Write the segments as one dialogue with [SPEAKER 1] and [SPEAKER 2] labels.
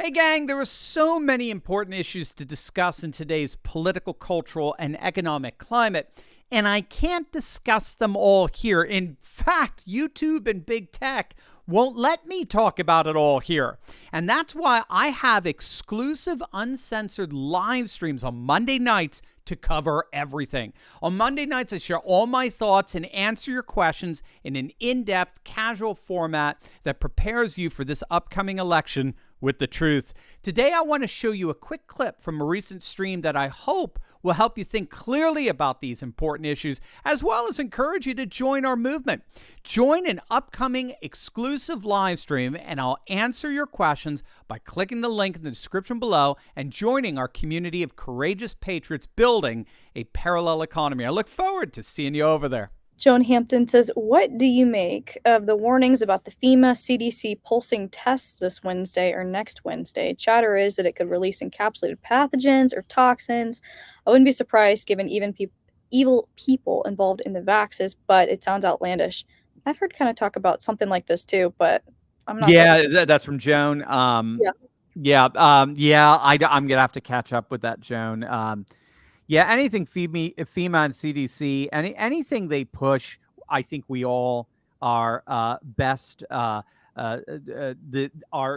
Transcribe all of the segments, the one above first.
[SPEAKER 1] Hey gang, there are so many important issues to discuss in today's political, cultural, and economic climate, and I can't discuss them all here. In fact, YouTube and big tech won't let me talk about it all here. And that's why I have exclusive, uncensored live streams on Monday nights to cover everything. On Monday nights, I share all my thoughts and answer your questions in an in-depth, casual format that prepares you for this upcoming election with the truth. Today, I want to show you a quick clip from a recent stream that I hope will help you think clearly about these important issues, as well as encourage you to join our movement. Join an upcoming exclusive live stream, and I'll answer your questions by clicking the link in the description below and joining our community of courageous patriots building a parallel economy. I look forward to seeing you over there.
[SPEAKER 2] Joan Hampton says, what do you make of the warnings about the FEMA CDC pulsing tests this Wednesday or next Wednesday? Chatter is that it could release encapsulated pathogens or toxins. I wouldn't be surprised given even evil people involved in the vaxes, but it sounds outlandish. I've heard kind of talk about something like this too, but I'm not.
[SPEAKER 1] Yeah, that's from Joan. I'm going to have to catch up with that, Joan. Yeah, anything FEMA and CDC, anything they push, I think we all are best. Our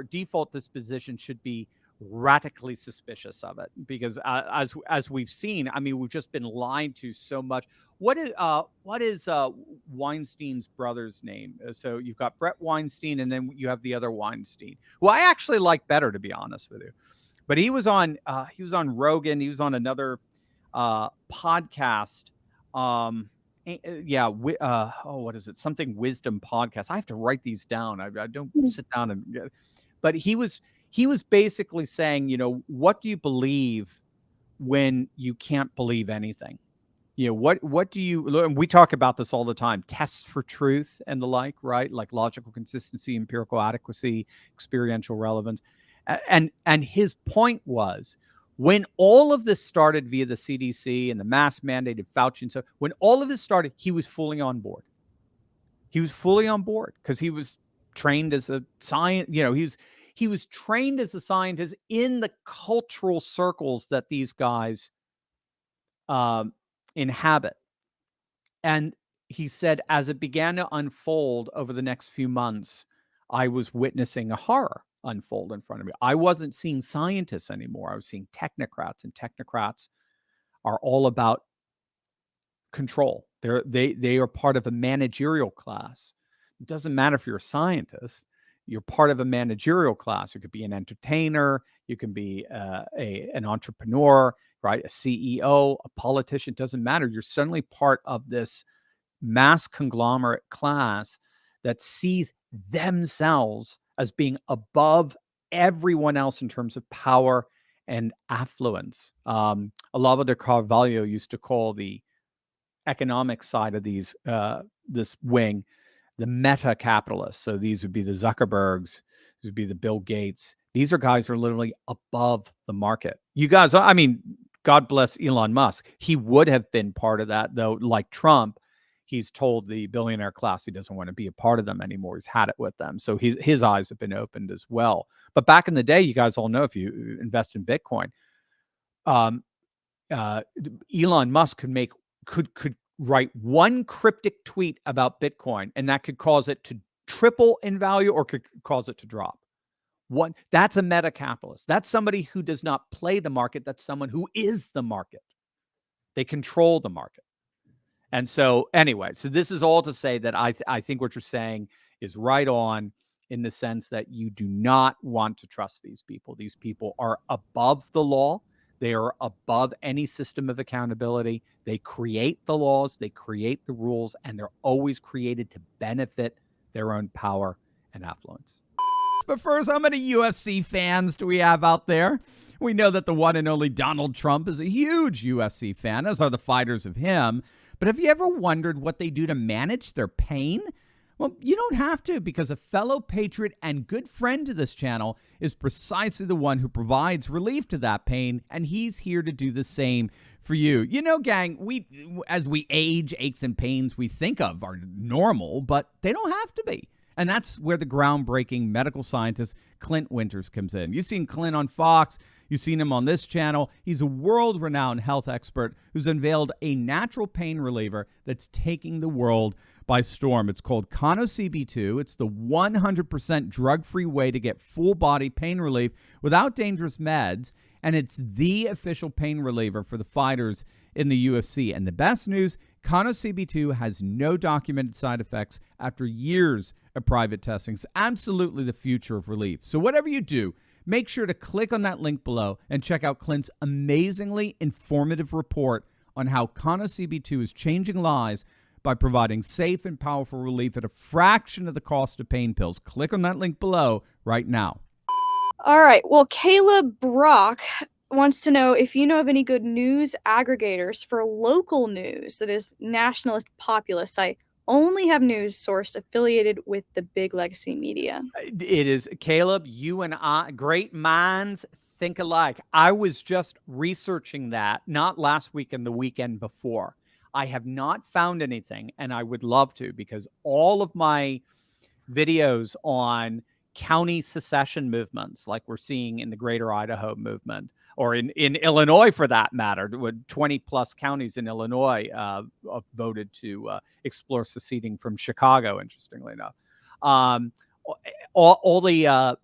[SPEAKER 1] default disposition should be radically suspicious of it, because as we've seen, I mean, we've just been lied to so much. What is Weinstein's brother's name? So you've got Brett Weinstein, and then you have the other Weinstein, who I actually like better, to be honest with you. But he was on Rogan. He was on another podcast. What is it? Something Wisdom podcast. I have to write these down. I don't sit down and. But he was basically saying, what do you believe when you can't believe anything? What do you? We talk about this all the time. Tests for truth and the like, right? Like logical consistency, empirical adequacy, experiential relevance, and his point was, when all of this started via the CDC and the mass mandated Fauci, and so when all of this started, he was fully on board. He was fully on board because he was trained as a science. He was trained as a scientist in the cultural circles that these guys inhabit. And he said, as it began to unfold over the next few months, I was witnessing a horror unfold in front of me. I wasn't seeing scientists anymore. I was seeing technocrats, and technocrats are all about control. They are part of a managerial class. It doesn't matter if you're a scientist. You're part of a managerial class. You could be an entertainer. You can be an entrepreneur, right? A CEO, a politician. It doesn't matter. You're suddenly part of this mass conglomerate class that sees themselves as being above everyone else in terms of power and affluence. Olavo de Carvalho used to call the economic side of this wing the meta capitalists. So these would be the Zuckerbergs, these would be the Bill Gates. These are guys who are literally above the market. You guys, I mean, God bless Elon Musk. He would have been part of that, though. Like Trump, he's told the billionaire class he doesn't want to be a part of them anymore. He's had it with them. So his eyes have been opened as well. But back in the day, you guys all know, if you invest in Bitcoin, Elon Musk could write one cryptic tweet about Bitcoin, and that could cause it to triple in value or could cause it to drop. That's a meta capitalist. That's somebody who does not play the market. That's someone who is the market. They control the market. And so anyway, so this is all to say that I think what you're saying is right on, in the sense that you do not want to trust these people. These people are above the law. They are above any system of accountability. They create the laws, they create the rules, and they're always created to benefit their own power and affluence. But first, how many UFC fans do we have out there? We know that the one and only Donald Trump is a huge UFC fan, as are the fighters of him. But have you ever wondered what they do to manage their pain? Well, you don't have to, because a fellow patriot and good friend to this channel is precisely the one who provides relief to that pain, and he's here to do the same for you. You know, gang, as we age, aches and pains we think of are normal, but they don't have to be. And that's where the groundbreaking medical scientist Clint Winters comes in. You've seen Clint on Fox. You've seen him on this channel. He's a world-renowned health expert who's unveiled a natural pain reliever that's taking the world by storm. It's called CB2. It's the 100% drug-free way to get full-body pain relief without dangerous meds, and it's the official pain reliever for the fighters in the UFC. And the best news, CB2 has no documented side effects after years of private testing. It's absolutely the future of relief. So whatever you do, make sure to click on that link below and check out Clint's amazingly informative report on how CB2 is changing lives by providing safe and powerful relief at a fraction of the cost of pain pills. Click on that link below right now.
[SPEAKER 2] All right. Well, Caleb Brock wants to know if you know of any good news aggregators for local news that is nationalist populist. I only have news source affiliated with the big legacy media.
[SPEAKER 1] It is, Caleb, you and I, great minds think alike. I was just researching that, not last week and the weekend before. I have not found anything, and I would love to, because all of my videos on county secession movements, like we're seeing in the Greater Idaho movement, or in Illinois for that matter, with 20 plus counties in Illinois voted to explore seceding from Chicago, interestingly enough. All the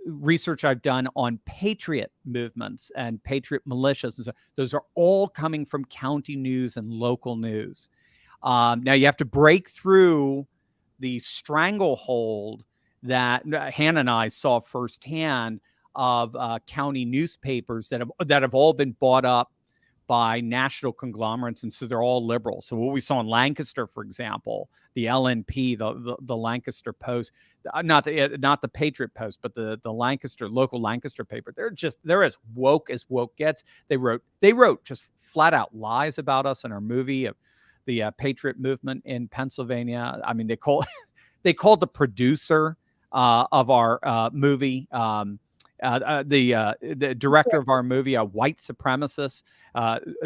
[SPEAKER 1] research I've done on patriot movements and patriot militias, and so those are all coming from county news and local news. Now you have to break through the stranglehold that Hannah and I saw firsthand of county newspapers that have all been bought up by national conglomerates, and so they're all liberal. So what we saw in Lancaster, for example, the LNP, the Lancaster Post, not the Patriot Post, but the Lancaster, local Lancaster paper, they're as woke gets. They wrote just flat out lies about us in our movie of the Patriot movement in Pennsylvania. I mean, they called the producer of our movie, the director of our movie, a white supremacist,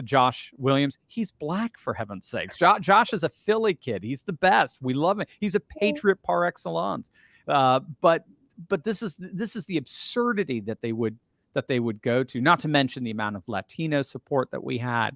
[SPEAKER 1] Josh Williams. He's black, for heaven's sakes. Josh is a Philly kid. He's the best. We love him. He's a patriot par excellence. But this is the absurdity that they would go to. Not to mention the amount of Latino support that we had.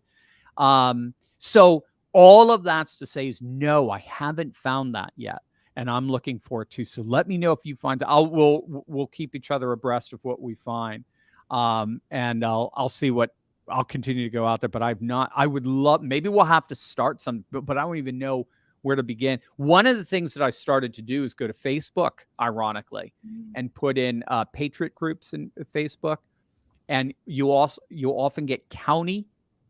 [SPEAKER 1] So all of that's to say is no, I haven't found that yet. And I'm looking forward to. So let me know if you find. We'll keep each other abreast of what we find, and I'll see what I'll continue to go out there. But I've not. I would love. Maybe we'll have to start some, but I don't even know where to begin. One of the things that I started to do is go to Facebook, ironically, and put in patriot groups in Facebook, and you often get county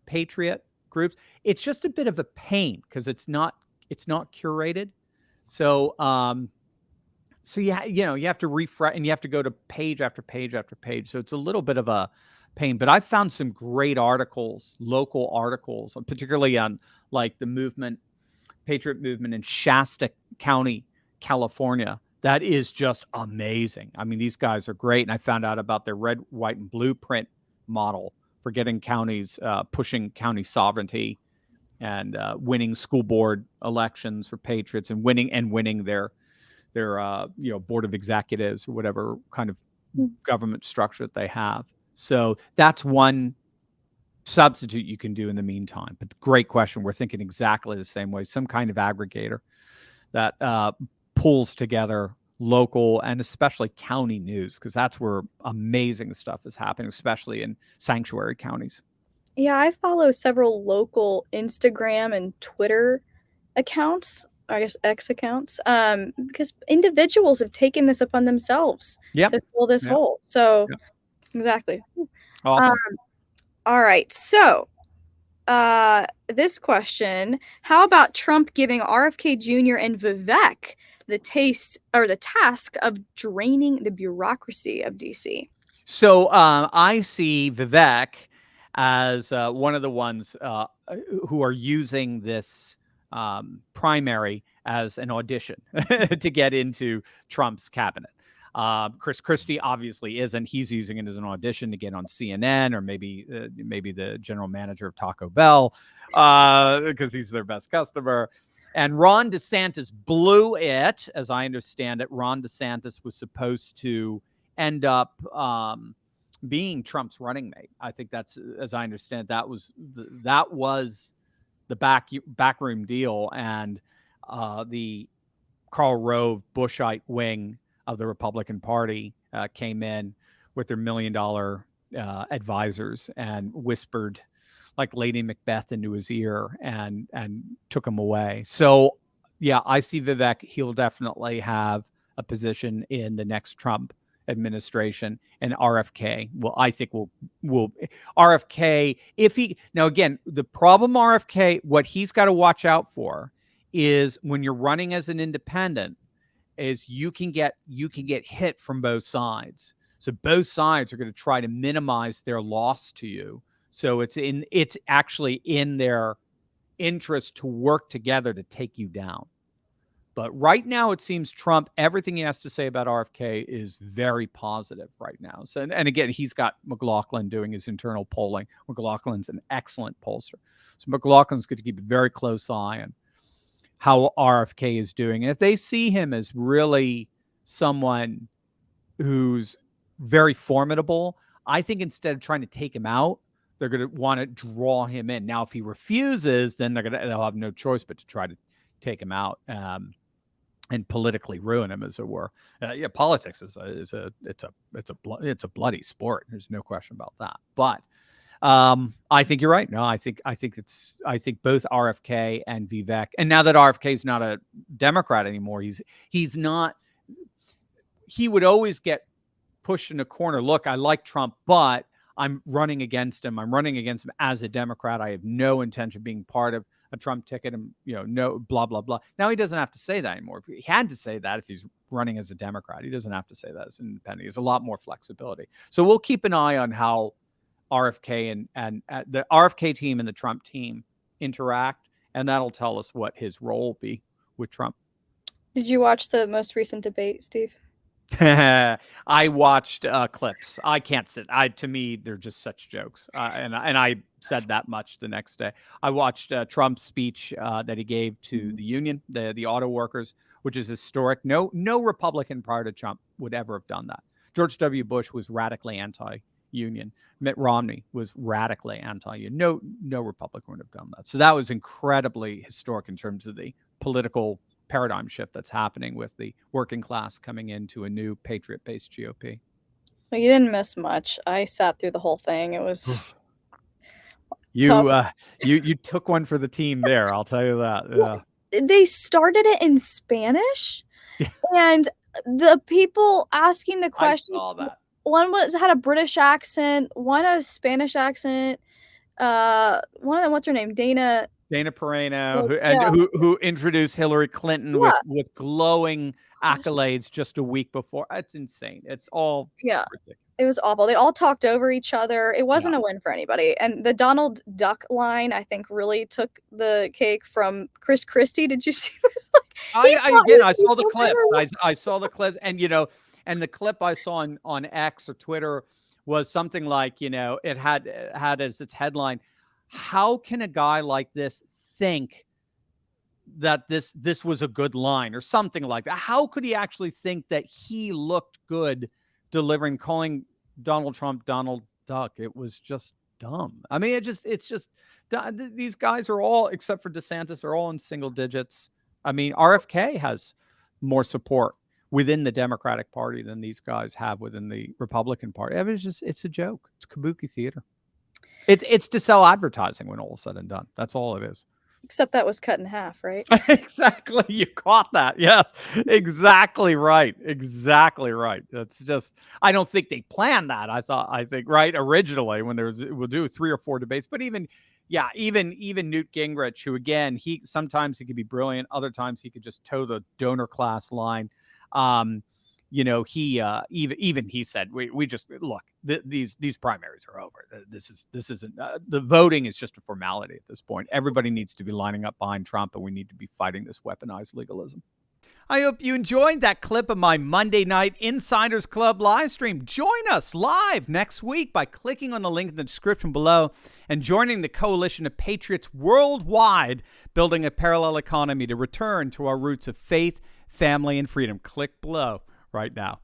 [SPEAKER 1] patriot groups. It's just a bit of a pain because it's not curated. So, yeah, you have to refresh, and you have to go to page after page after page. So it's a little bit of a pain, but I found some great articles, local articles, particularly on like the patriot movement in Shasta County, California. That is just amazing. I mean, these guys are great. And I found out about their red, white, and blueprint model for getting counties, pushing county sovereignty, and winning school board elections for patriots, and winning their board of executives or whatever kind of government structure that they have. So that's one substitute you can do in the meantime. But great question. We're thinking exactly the same way. Some kind of aggregator that pulls together local and especially county news, because that's where amazing stuff is happening, especially in sanctuary counties.
[SPEAKER 2] Yeah, I follow several local Instagram and Twitter accounts, I guess X accounts, because individuals have taken this upon themselves to fill this hole. So, exactly.
[SPEAKER 1] Awesome.
[SPEAKER 2] All right. So, this question: how about Trump giving RFK Jr. and VIVEK the task of draining the bureaucracy of DC?
[SPEAKER 1] So, I see VIVEK as one of the ones who are using this primary as an audition to get into Trump's cabinet. Chris Christie obviously isn't. He's using it as an audition to get on CNN, or maybe the general manager of Taco Bell, because he's their best customer. And Ron DeSantis blew it, as I understand it. Ron DeSantis was supposed to end up being Trump's running mate. I think that's, as I understand it, that was the backroom deal, and the Karl Rove Bushite wing of the Republican Party came in with their $1 million advisors and whispered like Lady Macbeth into his ear and took him away. So yeah, I see Vivek. He'll definitely have a position in the next Trump administration, and RFK. Well, I think will RFK, if he, now again, the problem RFK, what he's got to watch out for is when you're running as an independent, is you can get hit from both sides. So both sides are going to try to minimize their loss to you. So it's actually in their interest to work together to take you down. But right now, it seems Trump, everything he has to say about RFK is very positive right now. So, and again, he's got McLaughlin doing his internal polling. McLaughlin's an excellent pollster. So McLaughlin's going to keep a very close eye on how RFK is doing. And if they see him as really someone who's very formidable, I think instead of trying to take him out, they're going to want to draw him in. Now, if he refuses, then they'll have no choice but to try to take him out and politically ruin him, as it were. Yeah, politics is a bloody sport. There's no question about that. But I think you're right. No, I think both RFK and Vivek, and now that RFK is not a Democrat anymore, he's not. He would always get pushed in a corner. Look, I like Trump, but I'm running against him. I'm running against him as a Democrat. I have no intention of being part of a Trump ticket, and no, blah blah blah. Now he doesn't have to say that anymore. He had to say that if he's running as a Democrat. He doesn't have to say that as an independent. He has a lot more flexibility. So we'll keep an eye on how RFK and the RFK team and the Trump team interact, and that'll tell us what his role will be with Trump.
[SPEAKER 2] Did you watch the most recent debate, Steve?
[SPEAKER 1] I watched clips. I can't sit. To me, they're just such jokes. And I said that much the next day. I watched Trump's speech that he gave to the union, the auto workers, which is historic. No Republican prior to Trump would ever have done that. George W. Bush was radically anti-union. Mitt Romney was radically anti-union. No Republican would have done that. So that was incredibly historic in terms of the political paradigm shift that's happening with the working class coming into a new patriot-based GOP.
[SPEAKER 2] Well, you didn't miss much. I sat through the whole thing. It was
[SPEAKER 1] you took one for the team there. I'll tell you that.
[SPEAKER 2] Well, they started it in Spanish, and the people asking the questions.
[SPEAKER 1] I saw that.
[SPEAKER 2] One had a British accent. One had a Spanish accent. One of them, what's her name? Dana
[SPEAKER 1] Perino, who introduced Hillary Clinton with glowing accolades just a week before. It's insane. It's all ridiculous.
[SPEAKER 2] It was awful. They all talked over each other. It wasn't a win for anybody. And the Donald Duck line, I think, really took the cake from Chris Christie. Did you see this?
[SPEAKER 1] I saw the clips. I saw the clips, and and the clip I saw on X or Twitter was something like, it had as its headline, how can a guy like this think that this was a good line, or something like that? How could he actually think that he looked good calling Donald Trump Donald Duck? It was just dumb. I mean, it's just these guys are all, except for DeSantis, are all in single digits. I mean, RFK has more support within the Democratic Party than these guys have within the Republican Party. I mean, it's a joke. It's kabuki theater. It's to sell advertising when all is said and done. That's all it is.
[SPEAKER 2] Except that was cut in half, right?
[SPEAKER 1] Exactly. You caught that. Yes, exactly right. Exactly right. That's just, I don't think they planned that. I think right originally when we'll do 3 or 4 debates, but even Newt Gingrich, who again, sometimes he could be brilliant. Other times he could just toe the donor class line. He said, we just look, these primaries are over. This isn't the voting is just a formality at this point. Everybody needs to be lining up behind Trump, and we need to be fighting this weaponized legalism. I hope you enjoyed that clip of my Monday night Insiders Club live stream. Join us live next week by clicking on the link in the description below and joining the coalition of patriots worldwide building a parallel economy to return to our roots of faith, family, and freedom. Click below right now.